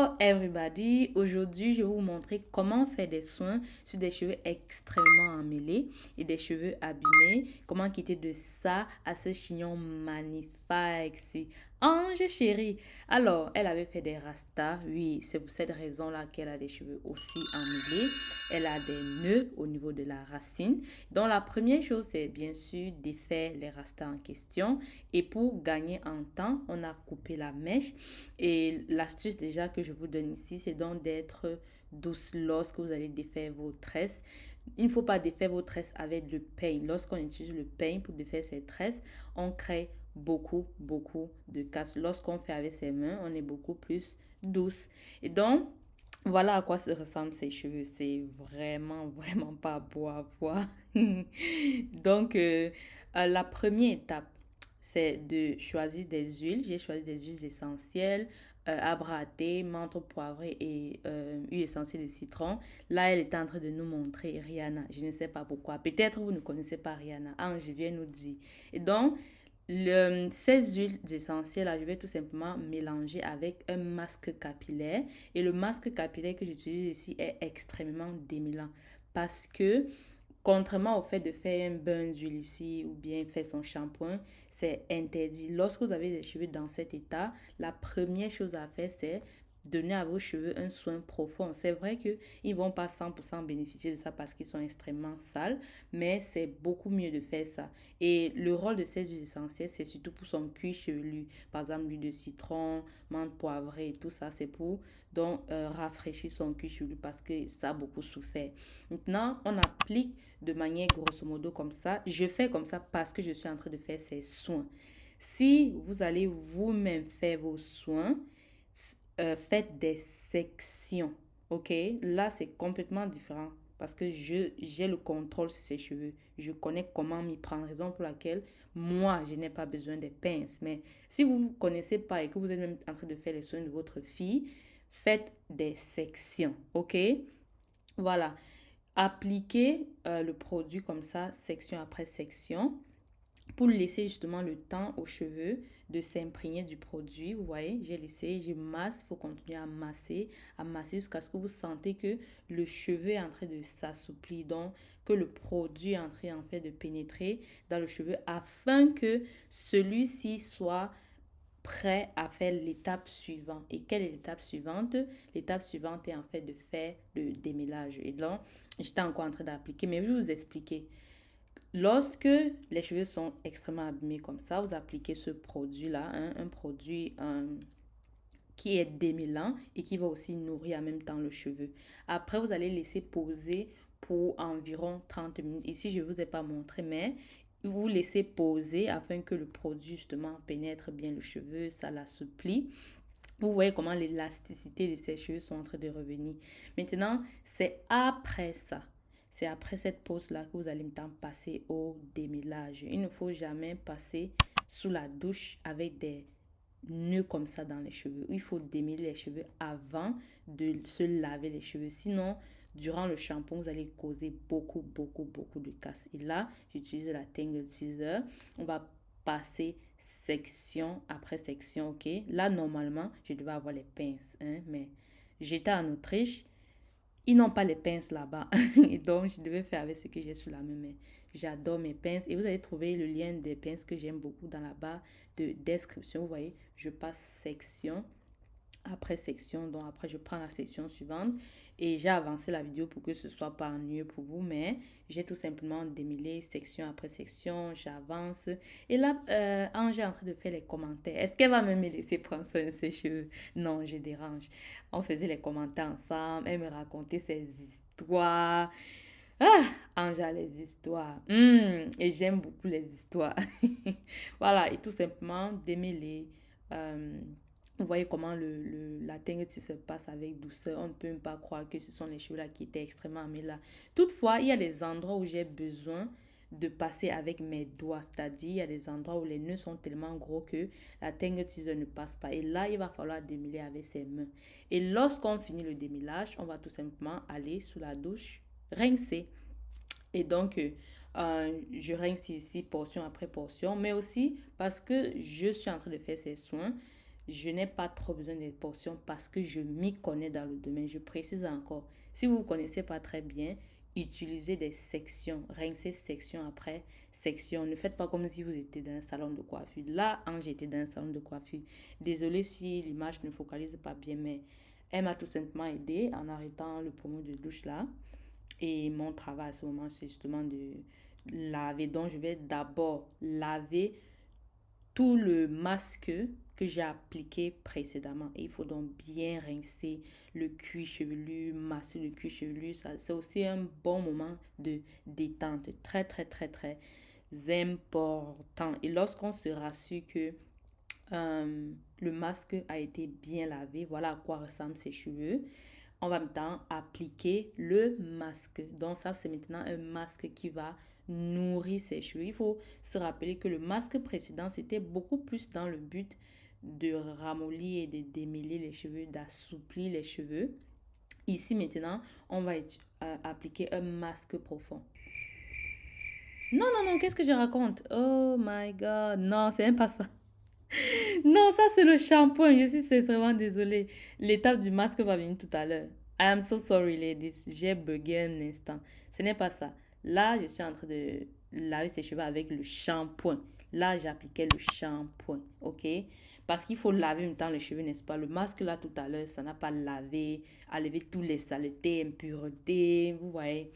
Hello everybody! Aujourd'hui, je vais vous montrer comment faire des soins sur des cheveux extrêmement emmêlés et des cheveux abîmés. Comment quitter de ça à ce chignon magnifique. Ange chérie! Alors, elle avait fait des rastas. Oui, c'est pour cette raison-là qu'elle a des cheveux aussi emmêlés. Elle a des nœuds au niveau de la racine. Donc, la première chose, c'est bien sûr défaire les rastas en question. Et pour gagner en temps, on a coupé la mèche. Et l'astuce déjà que je vous donne ici, c'est donc d'être douce lorsque vous allez défaire vos tresses. Il ne faut pas défaire vos tresses avec le peigne. Lorsqu'on utilise le peigne pour défaire ses tresses, on crée beaucoup de casse. Lorsqu'on fait avec ses mains, on est beaucoup plus douce. Et donc, voilà à quoi se ressemblent ses cheveux. C'est vraiment pas beau à voir. Donc, la première étape, c'est de choisir des huiles. J'ai choisi des huiles essentielles, arbre à thé, menthe poivrée et huile essentielle de citron. Là, elle est en train de nous montrer Rihanna. Je ne sais pas pourquoi. Peut-être vous ne connaissez pas Rihanna. Ange vient nous dire. Et donc, ces huiles essentielles, là, je vais tout simplement mélanger avec un masque capillaire. Et le masque capillaire que j'utilise ici est extrêmement démêlant parce que contrairement au fait de faire un bain d'huile ici ou bien faire son shampoing, c'est interdit. Lorsque vous avez des cheveux dans cet état, la première chose à faire, c'est donner à vos cheveux un soin profond. C'est vrai qu'ils ne vont pas 100% bénéficier de ça parce qu'ils sont extrêmement sales, mais c'est beaucoup mieux de faire ça. Et le rôle de ces huiles essentielles, c'est surtout pour son cuir chevelu. Par exemple, l'huile de citron, menthe poivrée et tout ça, c'est pour donc rafraîchir son cuir chevelu parce que ça a beaucoup souffert. Maintenant, on applique de manière grosso modo comme ça. Je fais comme ça parce que je suis en train de faire ces soins. Si vous allez vous-même faire vos soins, faites des sections. Ok? Là, c'est complètement différent parce que j'ai le contrôle sur ses cheveux. Je connais comment m'y prendre. Raison pour laquelle moi, je n'ai pas besoin des pinces. Mais si vous ne vous connaissez pas et que vous êtes même en train de faire les soins de votre fille, faites des sections. Ok? Voilà. Appliquez le produit comme ça, section après section, pour laisser justement le temps aux cheveux de s'imprégner du produit. Vous voyez, j'ai laissé, je masse, il faut continuer à masser jusqu'à ce que vous sentez que le cheveu est en train de s'assouplir, donc que le produit est en train en fait de pénétrer dans le cheveu afin que celui-ci soit prêt à faire l'étape suivante. Et quelle est l'étape suivante? L'étape suivante est en fait de faire le démêlage. Et donc, j'étais encore en train d'appliquer, mais je vais vous expliquer. Lorsque les cheveux sont extrêmement abîmés comme ça, vous appliquez ce produit-là, hein, un produit qui est démêlant et qui va aussi nourrir en même temps le cheveu. Après, vous allez laisser poser pour environ 30 minutes. Ici, je ne vous ai pas montré, mais vous laissez poser afin que le produit justement pénètre bien le cheveu, ça l'assouplit. Vous voyez comment l'élasticité de ces cheveux sont en train de revenir. Maintenant, c'est après ça. C'est après cette pause-là que vous allez maintenant passer au démêlage. Il ne faut jamais passer sous la douche avec des nœuds comme ça dans les cheveux. Il faut démêler les cheveux avant de se laver les cheveux. Sinon, durant le shampoing, vous allez causer beaucoup de casse. Et là, j'utilise la Tangle Teaser. On va passer section après section, ok? Là, normalement, je devais avoir les pinces, hein, mais j'étais en Autriche. Ils n'ont pas les pinces là-bas. Et donc, je devais faire avec ce que j'ai sous la main. Mais j'adore mes pinces. Et vous allez trouver le lien des pinces que j'aime beaucoup dans la barre de description. Vous voyez, je passe section après section. Donc, après, je prends la section suivante. Et j'ai avancé la vidéo pour que ce soit pas ennuyeux pour vous. Mais j'ai tout simplement démêlé section après section. J'avance. Et là, Ange est en train de faire les commentaires. Est-ce qu'elle va même me laisser prendre soin de ses cheveux? Non, je dérange. On faisait les commentaires ensemble. Elle me racontait ses histoires. Ah, Ange a les histoires. Et j'aime beaucoup les histoires. Voilà, et tout simplement démêler. euh, Vous voyez comment la teinte se passe avec douceur. On ne peut même pas croire que ce sont les cheveux là qui étaient extrêmement améliorés. Toutefois, il y a des endroits où j'ai besoin de passer avec mes doigts. C'est-à-dire, il y a des endroits où les nœuds sont tellement gros que la teinte teaser ne passe pas. Et là, il va falloir démêler avec ses mains. Et lorsqu'on finit le démêlage, on va tout simplement aller sous la douche, rincer. Et donc, je rince ici portion après portion, mais aussi parce que je suis en train de faire ces soins, je n'ai pas trop besoin des portions parce que je m'y connais dans le domaine. Je précise encore, si vous ne connaissez pas très bien, utilisez des sections, rincez section après section. Ne faites pas comme si vous étiez dans un salon de coiffure. Là, j'étais dans un salon de coiffure. Désolée si l'image ne focalise pas bien, mais elle m'a tout simplement aidé en arrêtant le pommeau de douche là. Et mon travail à ce moment, c'est justement de laver. Donc, je vais d'abord laver tout le masque que j'ai appliqué précédemment. Et il faut donc bien rincer le cuir chevelu, masser le cuir chevelu. Ça, c'est aussi un bon moment de détente. Très, très, très, très important. Et lorsqu'on se rassure que le masque a été bien lavé, voilà à quoi ressemblent ses cheveux, on va maintenant appliquer le masque. Donc ça, c'est maintenant un masque qui va nourrir ses cheveux. Il faut se rappeler que le masque précédent, c'était beaucoup plus dans le but de ramollir et de démêler les cheveux, d'assouplir les cheveux. Ici maintenant, on va appliquer un masque profond. Non, non, non, qu'est-ce que je raconte? Oh my God, non, c'est même pas ça. Non, ça c'est le shampoing. Je suis sincèrement désolée. L'étape du masque va venir tout à l'heure. I am so sorry, ladies. J'ai bugué un instant. Ce n'est pas ça. Là, je suis en train de laver ses cheveux avec le shampoing. Là, j'appliquais le shampoing. OK? Parce qu'il faut laver en même temps les cheveux, n'est-ce pas? Le masque là tout à l'heure, ça n'a pas lavé, enlevé tous les saletés, impuretés. Vous voyez?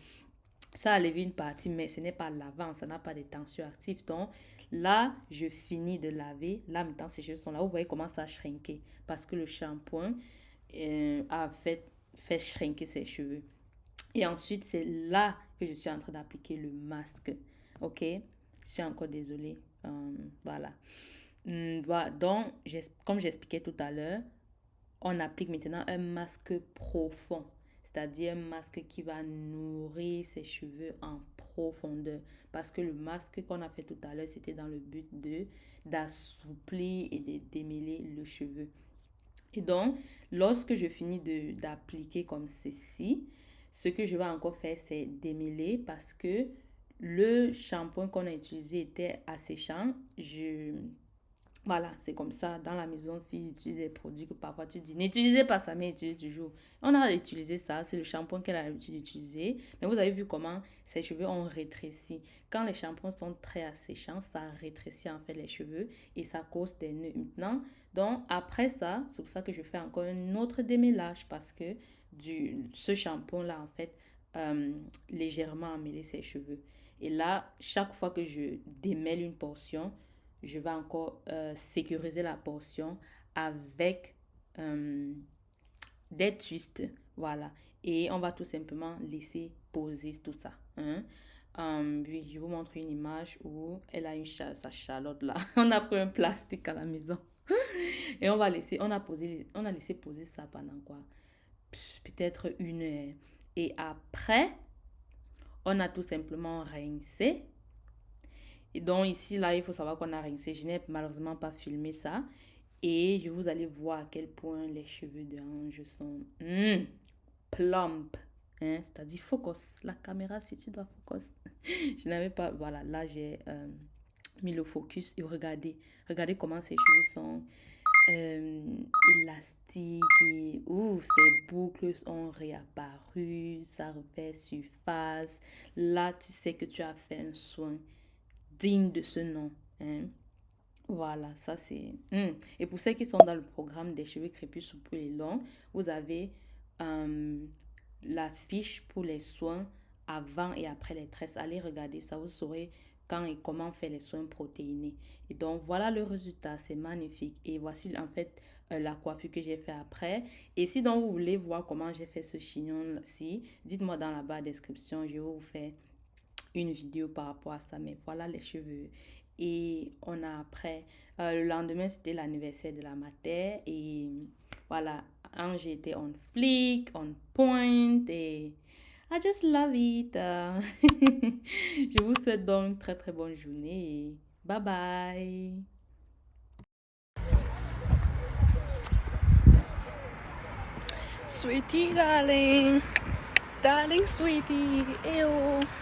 Ça a levé une partie, mais ce n'est pas lavant, ça n'a pas de tension active. Donc là, je finis de laver. Là, maintenant, ces cheveux sont là. Vous voyez comment ça a shrinké. Parce que le shampoing a fait shrinker ses cheveux. Et ensuite, c'est là que je suis en train d'appliquer le masque. OK? Je suis encore désolée. Voilà. Voilà. Donc, comme j'expliquais tout à l'heure, on applique maintenant un masque profond, c'est-à-dire un masque qui va nourrir ses cheveux en profondeur. Parce que le masque qu'on a fait tout à l'heure, c'était dans le but d'assouplir et de démêler le cheveu. Et donc, lorsque je finis d'appliquer comme ceci, ce que je vais encore faire, c'est démêler parce que le shampoing qu'on a utilisé était asséchant. Voilà, c'est comme ça. Dans la maison, s'ils utilisent des produits que parfois tu dis, n'utilisez pas ça, mais utilisez toujours. On a utilisé ça, c'est le shampoing qu'elle a l'habitude d'utiliser. Mais vous avez vu comment ses cheveux ont rétréci. Quand les shampoings sont très asséchants, ça rétrécit en fait les cheveux et ça cause des nœuds maintenant. Donc après ça, c'est pour ça que je fais encore un autre démêlage parce que ce shampoing-là, en fait, légèrement emmêlé ses cheveux. Et là, chaque fois que je démêle une portion, je vais encore sécuriser la portion avec des twists. Voilà. Et on va tout simplement laisser poser tout ça. Hein. Oui, je vous montre une image où elle a sa Charlotte là. On a pris un plastique à la maison. Et on a laissé poser ça pendant quoi? Peut-être 1 heure. Et après, on a tout simplement rincé. Et donc ici, là, il faut savoir qu'on a rincé. Je n'ai malheureusement pas filmé ça. Et vous allez voir à quel point les cheveux d'Ange sont plump. Hein? C'est-à-dire focus. La caméra, si tu dois focus. Je n'avais pas... Voilà, là, j'ai mis le focus. Et regardez. Regardez comment ces cheveux sont élastiques. Et ces boucles ont réapparu. Ça refait surface. Là, tu sais que tu as fait un soin digne de ce nom. Hein? Voilà, ça c'est... Et pour ceux qui sont dans le programme des cheveux crépus souples et longs, vous avez la fiche pour les soins avant et après les tresses. Allez regarder ça, vous saurez quand et comment faire les soins protéinés. Et donc voilà le résultat, c'est magnifique. Et voici en fait la coiffure que j'ai fait après. Et si donc vous voulez voir comment j'ai fait ce chignon-ci, dites-moi dans la barre de description, je vais vous faire une vidéo par rapport à ça. Mais voilà les cheveux. Et on a après, le lendemain, c'était l'anniversaire de la mater. Et voilà, Ange était on fleek, on point. Et I just love it. Je vous souhaite donc une très très bonne journée. Et bye bye. Sweetie, darling. Darling, sweetie. Ew.